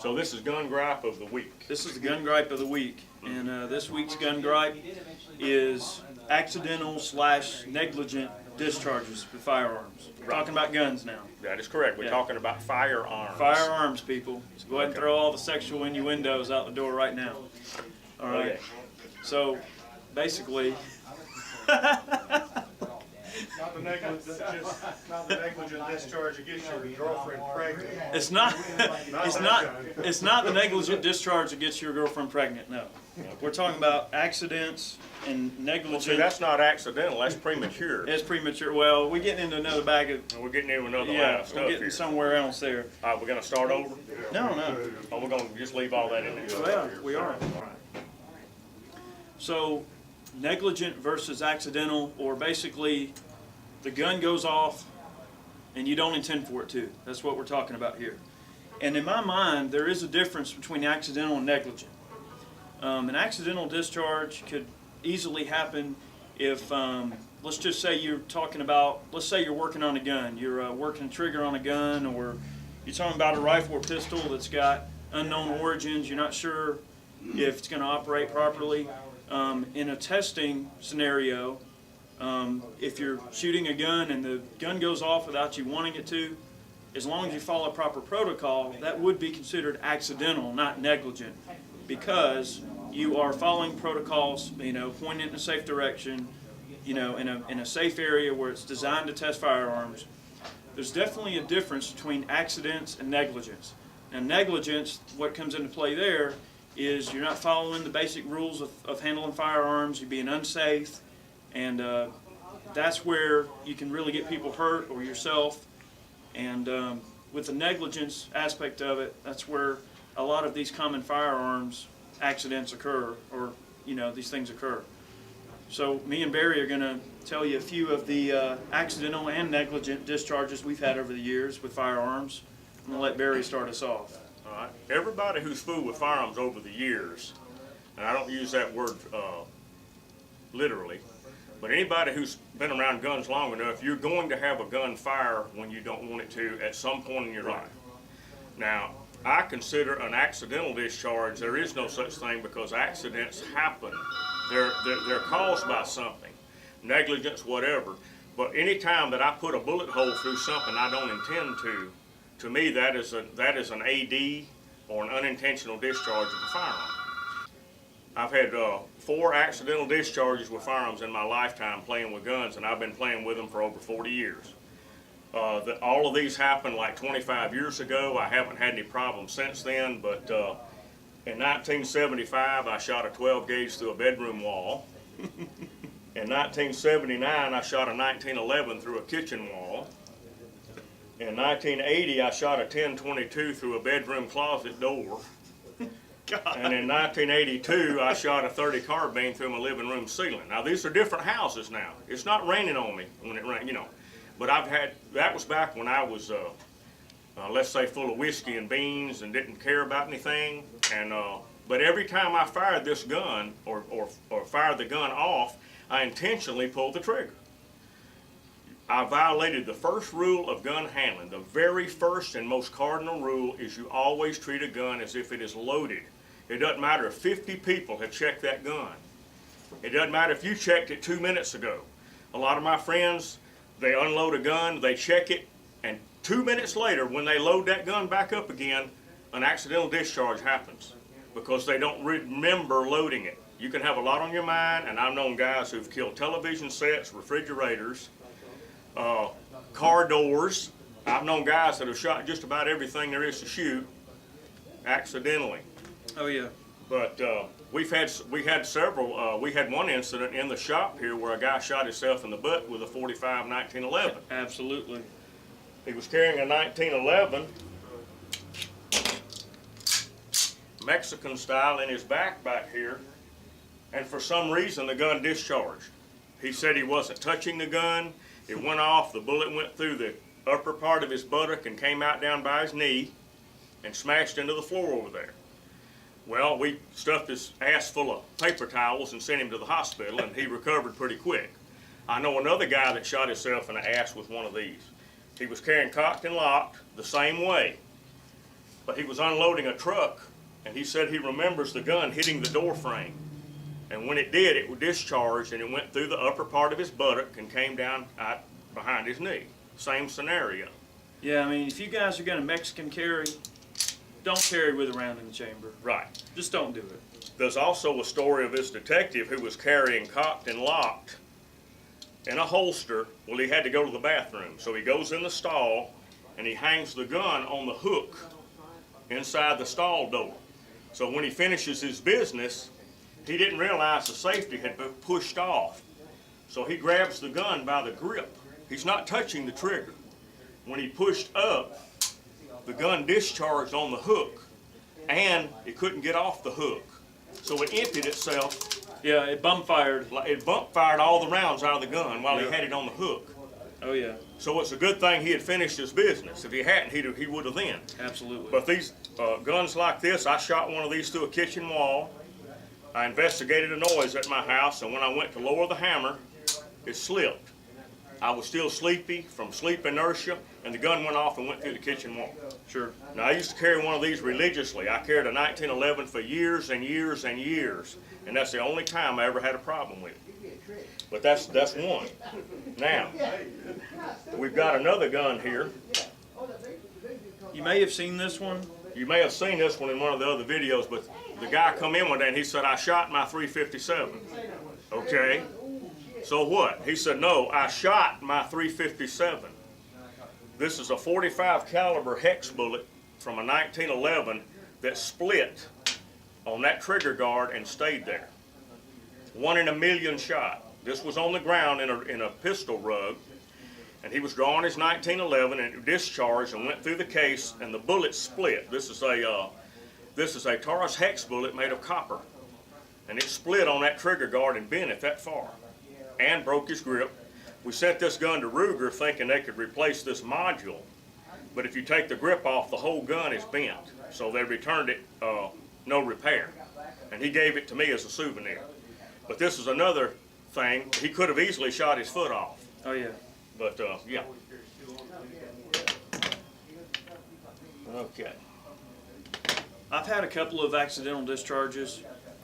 So this is gun gripe of the week. This is the gun gripe of the week, and this week's gun gripe is accidental / negligent discharges with firearms. We're talking about guns now. That is correct. We're talking about firearms. Firearms, people. So go ahead and throw all the sexual innuendos out the door right now. All right. Okay. So basically, Not the negligent discharge that gets your girlfriend pregnant. it's not the negligent discharge that gets your girlfriend pregnant. No, we're talking about accidents and negligent. See, that's not accidental. That's premature. It's premature. Well, we're getting into another bag of. We're getting into another line Yeah, of stuff we're getting here. somewhere else there. All right, we're going to start over? No. Or we're going to just leave all that in there? Well, we are. So, negligent versus accidental, or basically the gun goes off and you don't intend for it to. That's what we're talking about here. And in my mind, there is a difference between accidental and negligent. An accidental discharge could easily happen if, let's just say you're talking about, let's say you're working on a gun. You're working a trigger on a gun, or you're talking about a rifle or pistol that's got unknown origins. You're not sure if it's going to operate properly. In a testing scenario, if you're shooting a gun and the gun goes off without you wanting it to, as long as you follow proper protocol, that would be considered accidental, not negligent, because you are following protocols, pointing in a safe direction, in a safe area where it's designed to test firearms. There's definitely a difference between accidents and negligence. Now, negligence, what comes into play there is you're not following the basic rules of handling firearms, you're being unsafe, and that's where you can really get people hurt or yourself. And with the negligence aspect of it, that's where a lot of these common firearms accidents occur, or these things occur. So me and Barry are going to tell you a few of the accidental and negligent discharges we've had over the years with firearms. I'm going to let Barry start us off. All right. Everybody who's fooled with firearms over the years, and I don't use that word literally, but anybody who's been around guns long enough, you're going to have a gun fire when you don't want it to at some point in your life. Now, I consider an accidental discharge, there is no such thing, because accidents happen. They're caused by something, negligence, whatever. But any time that I put a bullet hole through something I don't intend to me that is an AD or an unintentional discharge of a firearm. I've had 4 accidental discharges with firearms in my lifetime playing with guns, and I've been playing with them for over 40 years. All of these happened like 25 years ago. I haven't had any problems since then, but in 1975 I shot a 12 gauge through a bedroom wall. In 1979 I shot a 1911 through a kitchen wall. In 1980 I shot a 10-22 through a bedroom closet door. God. And in 1982, I shot a .30 carbine through my living room ceiling. Now, these are different houses now. It's not raining on me when it rains, But that was back when I was, let's say, full of whiskey and beans and didn't care about anything. And but every time I fired this gun or fired the gun off, I intentionally pulled the trigger. I violated the first rule of gun handling. The very first and most cardinal rule is you always treat a gun as if it is loaded. It doesn't matter if 50 people have checked that gun. It doesn't matter if you checked it 2 minutes ago. A lot of my friends, they unload a gun, they check it, and 2 minutes later, when they load that gun back up again, an accidental discharge happens because they don't remember loading it. You can have a lot on your mind, and I've known guys who've killed television sets, refrigerators, car doors. I've known guys that have shot just about everything there is to shoot accidentally. Oh yeah. But we had several. We had one incident in the shop here where a guy shot himself in the butt with a .45 1911. Absolutely. He was carrying a 1911 Mexican style in his back here, and for some reason the gun discharged. He said he wasn't touching the gun. It went off, the bullet went through the upper part of his buttock and came out down by his knee and smashed into the floor over there. Well, we stuffed his ass full of paper towels and sent him to the hospital, and he recovered pretty quick. I know another guy that shot himself in the ass with one of these. He was carrying cocked and locked the same way. but he was unloading a truck, and he said he remembers the gun hitting the door frame. And when it did, it discharged, and it went through the upper part of his buttock and came down out behind his knee. Same scenario. Yeah, I mean, if you guys are going to Mexican carry, don't carry with a round in the chamber. Right. Just don't do it. There's also a story of this detective who was carrying cocked and locked in a holster. Well, he had to go to the bathroom. So he goes in the stall, and he hangs the gun on the hook inside the stall door. So when he finishes his business, he didn't realize the safety had been pushed off. So he grabs the gun by the grip. He's not touching the trigger. When he pushed up, the gun discharged on the hook, and it couldn't get off the hook. So it emptied itself. Yeah, it bump fired. It bump fired all the rounds out of the gun while he Yeah. had it on the hook. Oh, yeah, So it's a good thing he had finished his business. If he hadn't, he would have then. absolutely. But these guns like this, I shot one of these through a kitchen wall. I investigated a noise at my house, and when I went to lower the hammer, it slipped. I was still sleepy from sleep inertia, and the gun went off and went through the kitchen wall. Sure. Now, I used to carry one of these religiously. I carried a 1911 for years and years and years, and that's the only time I ever had a problem with it. But that's one. Now, we've got another gun here. You may have seen this one. You may have seen this one in one of the other videos, but the guy come in one day and he said, I shot my .357. Okay, so what? He said, no, I shot my .357. This is a .45 caliber hex bullet from a 1911 that split on that trigger guard and stayed there. 1 in a million shot. This was on the ground in a pistol rug, and he was drawing his 1911, and it discharged and went through the case, and the bullet split. This is a Taurus hex bullet made of copper, and it split on that trigger guard and bent it that far, and broke his grip. We sent this gun to Ruger thinking they could replace this module, but if you take the grip off, the whole gun is bent, so they returned it no repair, and he gave it to me as a souvenir. But this is another thing. He could have easily shot his foot off. Oh, yeah. But, yeah. Okay. I've had a couple of accidental discharges,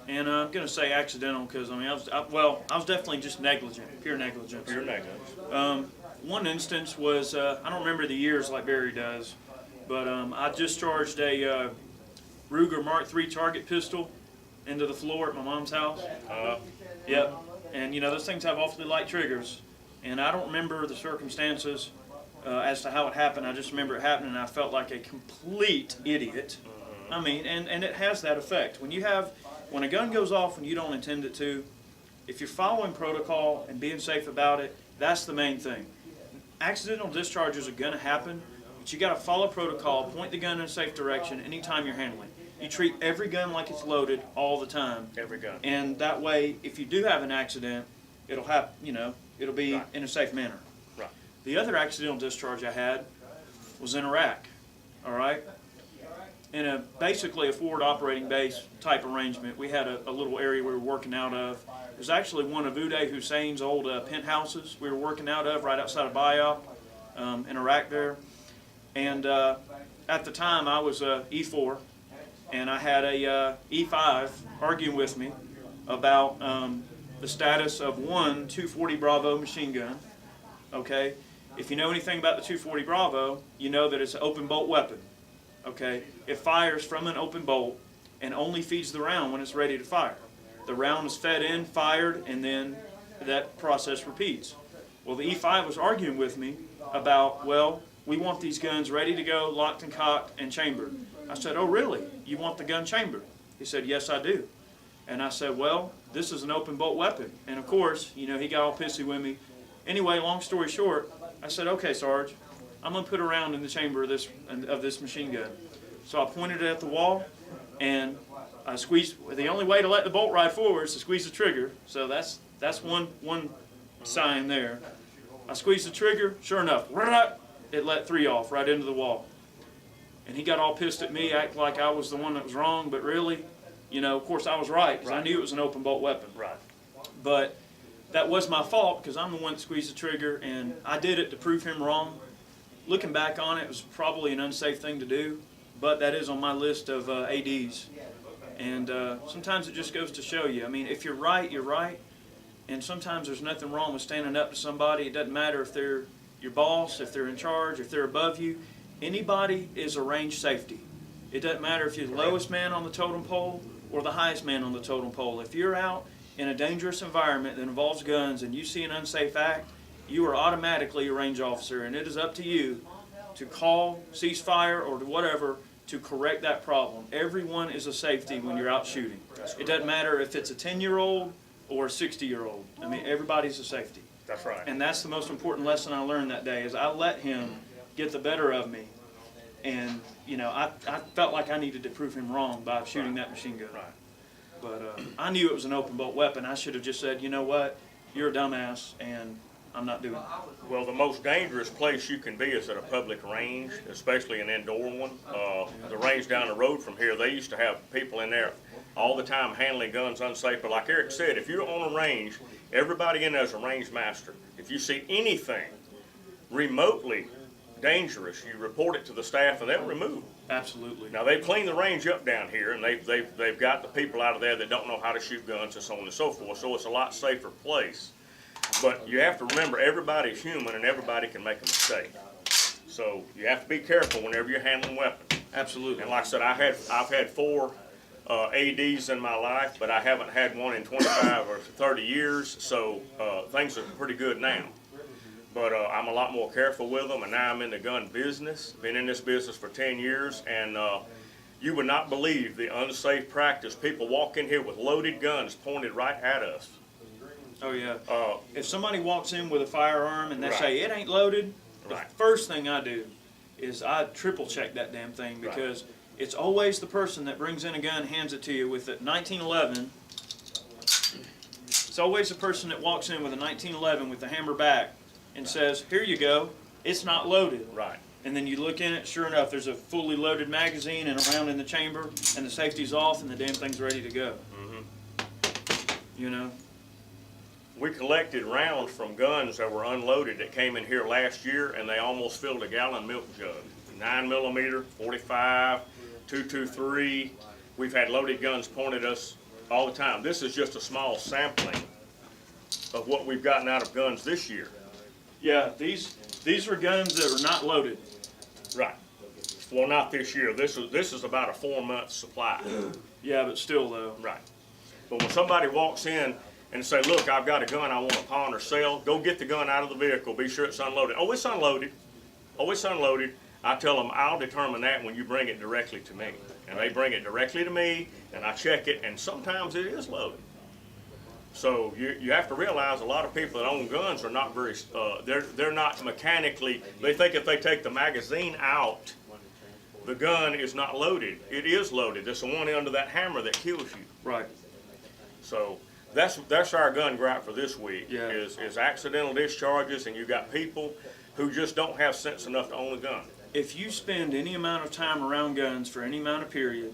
and I'm going to say accidental because, I mean, I was definitely just negligent, pure negligence. Pure negligence. One instance was, I don't remember the years like Barry does, but I discharged a Ruger Mark III target pistol into the floor at my mom's house. Yep. And, you know, those things have awfully light triggers. And I don't remember the circumstances as to how it happened. I just remember it happening, and I felt like a complete idiot. I mean, and it has that effect. When a gun goes off when you don't intend it to, if you're following protocol and being safe about it, that's the main thing. Accidental discharges are going to happen, but you got to follow protocol, point the gun in a safe direction anytime you're handling. You treat every gun like it's loaded all the time. Every gun. And that way, if you do have an accident, it'll have, you know, it'll be Right. in a safe manner. Right. The other accidental discharge I had was in Iraq, all right? In basically a forward operating base type arrangement. We had a little area we were working out of. It was actually one of Uday Hussein's old penthouses we were working out of right outside of Bayat in Iraq there. And at the time I was E4, and I had a E5 arguing with me about the status of one 240 Bravo machine gun. Okay, if you know anything about the 240 Bravo, you know that it's an open bolt weapon. Okay, it fires from an open bolt and only feeds the round when it's ready to fire. The round is fed in, fired, and then that process repeats. Well, the E5 was arguing with me about, well, we want these guns ready to go, locked and cocked and chambered. I said, oh really? You want the gun chambered? He said, yes I do. And I said, well, this is an open bolt weapon. And of course, you know, he got all pissy with me. Anyway, long story short, I said, okay, Sarge, I'm going to put a round in the chamber of this machine gun. So I pointed it at the wall, and I squeezed. The only way to let the bolt ride forward is to squeeze the trigger. So that's one sign there. I squeezed the trigger. Sure enough, it let 3 off right into the wall. And he got all pissed at me, acting like I was the one that was wrong. But really, you know, of course I was right, because I knew it was an open bolt weapon. Right. But that was my fault, because I'm the one that squeezed the trigger, and I did it to prove him wrong. Looking back on it, it was probably an unsafe thing to do, but that is on my list of ADs. And sometimes it just goes to show you. I mean, if you're right, you're right. And sometimes there's nothing wrong with standing up to somebody. It doesn't matter if they're your boss, if they're in charge, if they're above you. Anybody is a range safety. It doesn't matter if you're the lowest man on the totem pole or the highest man on the totem pole. If you're out in a dangerous environment that involves guns and you see an unsafe act, you are automatically a range officer, and it is up to you to call, cease fire, or whatever to correct that problem. Everyone is a safety when you're out shooting. It doesn't matter if it's a 10-year-old or a 60-year-old. I mean, everybody's a safety. That's right. And that's the most important lesson I learned that day, is I let him get the better of me. And, you know, I felt like I needed to prove him wrong by shooting that machine gun. Right. But I knew it was an open bolt weapon. I should have just said, you know what, you're a dumbass, and I'm not doing it. Well, the most dangerous place you can be is at a public range, especially an indoor one. The range down the road from here, they used to have people in there all the time handling guns unsafe. But like Eric said, if you're on a range, everybody in there is a range master. If you see anything remotely dangerous, you report it to the staff and they'll remove it. Absolutely. Now, they've cleaned the range up down here, and they've got the people out of there that don't know how to shoot guns and so on and so forth, so it's a lot safer place. But you have to remember, everybody's human and everybody can make a mistake. So you have to be careful whenever you're handling weapons. Absolutely. And like I said, I've had 4 ADs in my life, but I haven't had one in 25 or 30 years, so things are pretty good now. But I'm a lot more careful with them, and now I'm in the gun business. Been in this business for 10 years, and you would not believe the unsafe practice. People walk in here with loaded guns pointed right at us. Oh, yeah. If somebody walks in with a firearm and they Right. say it ain't loaded, the Right. first thing I do is I triple check that damn thing, because it's always the person that brings in a gun, hands it to you with a 1911. It's always the person that walks in with a 1911 with the hammer back and says, here you go, it's not loaded. Right. And then you look in it, sure enough, there's a fully loaded magazine and a round in the chamber, and the safety's off, and the damn thing's ready to go. You know? We collected rounds from guns that were unloaded that came in here last year, and they almost filled a gallon milk jug. 9mm, 45, 223. We've had loaded guns pointed at us all the time. This is just a small sampling of what we've gotten out of guns this year. Yeah, these are guns that are not loaded. Right. Well, not this year. This is about a 4-month supply. Yeah, but still though. Right. But when somebody walks in and say, look, I've got a gun I want to pawn or sell, go get the gun out of the vehicle, be sure it's unloaded. Oh, it's unloaded. Oh, it's unloaded. I tell them, I'll determine that when you bring it directly to me. And they bring it directly to me, and I check it, and sometimes it is loaded. So you have to realize a lot of people that own guns are not very, they're not mechanically, they think if they take the magazine out, the gun is not loaded. It is loaded. It's the one under that hammer that kills you. Right. So that's our gun gripe for this week, Yeah. is accidental discharges, and you got people who just don't have sense enough to own a gun. If you spend any amount of time around guns for any amount of period,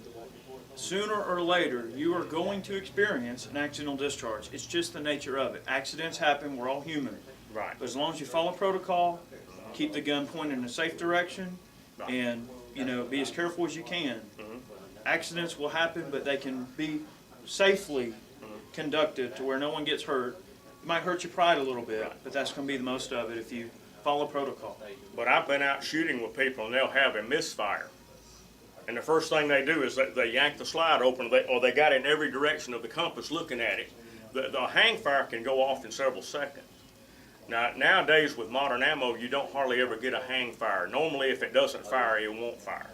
sooner or later you are going to experience an accidental discharge. It's just the nature of it. Accidents happen. We're all human. Right. But as long as you follow protocol, keep the gun pointed in a safe direction, and be as careful as you can. Accidents will happen, but they can be safely conducted to where no one gets hurt. It might hurt your pride a little bit, but that's going to be the most of it if you follow protocol. But I've been out shooting with people, and they'll have a misfire. And the first thing they do is they yank the slide open, or they got it in every direction of the compass looking at it. The hang fire can go off in several seconds. Now, nowadays with modern ammo, you don't hardly ever get a hang fire. Normally, if it doesn't fire, it won't fire.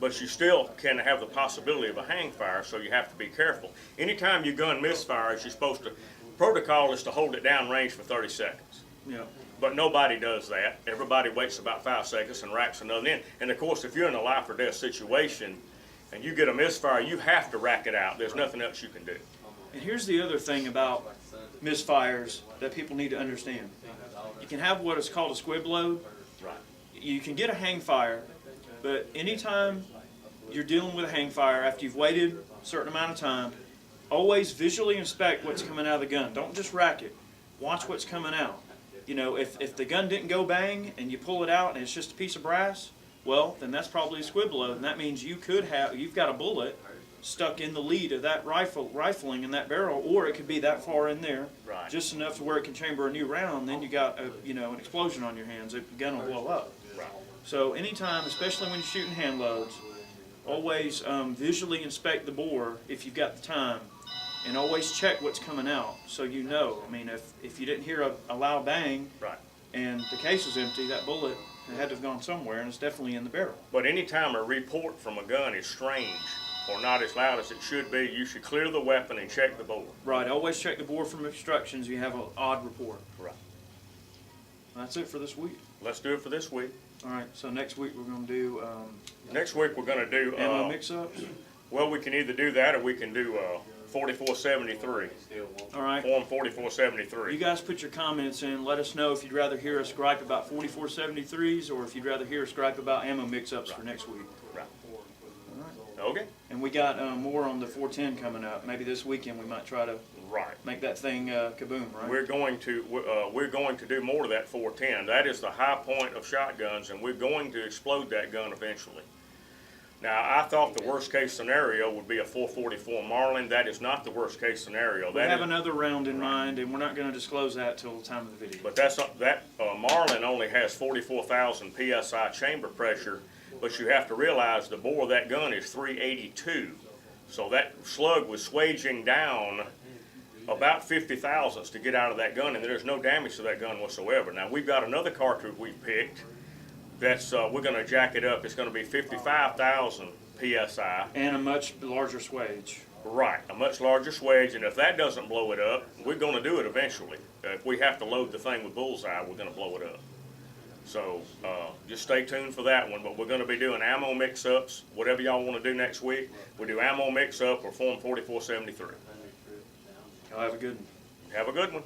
But you still can have the possibility of a hang fire, so you have to be careful. Anytime your gun misfires, you're supposed to, protocol is to hold it down range for 30 seconds. Yeah. But nobody does that. Everybody waits about 5 seconds and racks another in. And of course, if you're in a life or death situation and you get a misfire, you have to rack it out. There's nothing else you can do. And here's the other thing about misfires that people need to understand. You can have what is called a squib load. Right. You can get a hang fire, but anytime you're dealing with a hang fire after you've waited a certain amount of time, always visually inspect what's coming out of the gun. Don't just rack it. Watch what's coming out. If the gun didn't go bang and you pull it out and it's just a piece of brass, well, then that's probably a squib load, and that means you've got a bullet stuck in the lead of that rifling in that barrel, or it could be that far in there, Right. just enough to where it can chamber a new round. Then you got an explosion on your hands. The gun will blow up. Right. So anytime, especially when you're shooting hand loads, always visually inspect the bore if you've got the time, and always check what's coming out so you know. I mean, if you didn't hear a loud bang Right. and the case is empty, that bullet had to have gone somewhere, and it's definitely in the barrel. But anytime a report from a gun is strange or not as loud as it should be, you should clear the weapon and check the bore. Right, always check the bore from instructions. You have an odd report. Right. That's it for this week. Let's do it for this week. All right, so next week we're going to do Next week we're going to do, ammo mix-ups. well, we can either do that or we can do 4473, All right. Form You 4473. guys put your comments in. Let us know if you'd rather hear us gripe about 4473s or if you'd rather hear us gripe about ammo mix-ups for next week. Right. All right. Okay? And we got more on the 410 coming up. Maybe this weekend we might try to Right. make that thing kaboom, right? We're going to do more of that 410. That is the high point of shotguns, and we're going to explode that gun eventually. Now, I thought the worst case scenario would be a 444 Marlin. That is not the worst case scenario. We That have is, another round in mind, and we're not going to disclose that till the time of the video. but that's not, that Marlin only has 44,000 psi chamber pressure, but you have to realize the bore of that gun is 382. So that slug was swaging down about 50 thousandths to get out of that gun, and there's no damage to that gun whatsoever. Now, we've got another cartridge we picked that's, we're going to jack it up. It's going to be 55,000 psi. And a much larger swage. Right, a much larger swage, and if that doesn't blow it up, we're going to do it eventually. If we have to load the thing with bullseye, we're going to blow it up. So just stay tuned for that one, but we're going to be doing ammo mix-ups, whatever y'all want to do next week. We do ammo mix-up or Form 4473. Y'all have a good one. Have a good one.